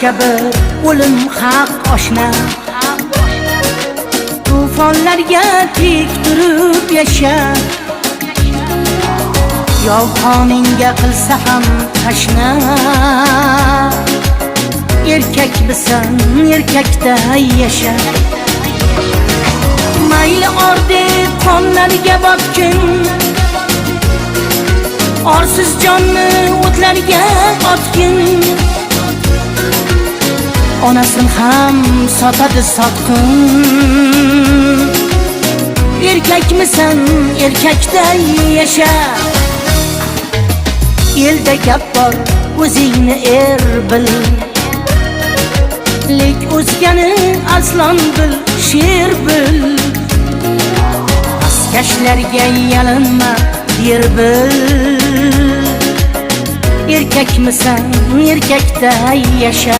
kabi o'lim haq oshna. Tufonlarga tik turib yasha. Yov qoningga qilsa ham tashna. Erkak bisan, erkakday yasha. Mayli ordek qonlarga botgin, orsiz jonni o'tlarga otgin. Onasin ham sotadi sotqin. Erkakmisan, erkakday yasha. Elda gap bor, o'zingni er bil. Lek o'zgani aslan bil, sher bil. Askashlarga yalinma, yer bil. Erkakmisan, erkakday yasha.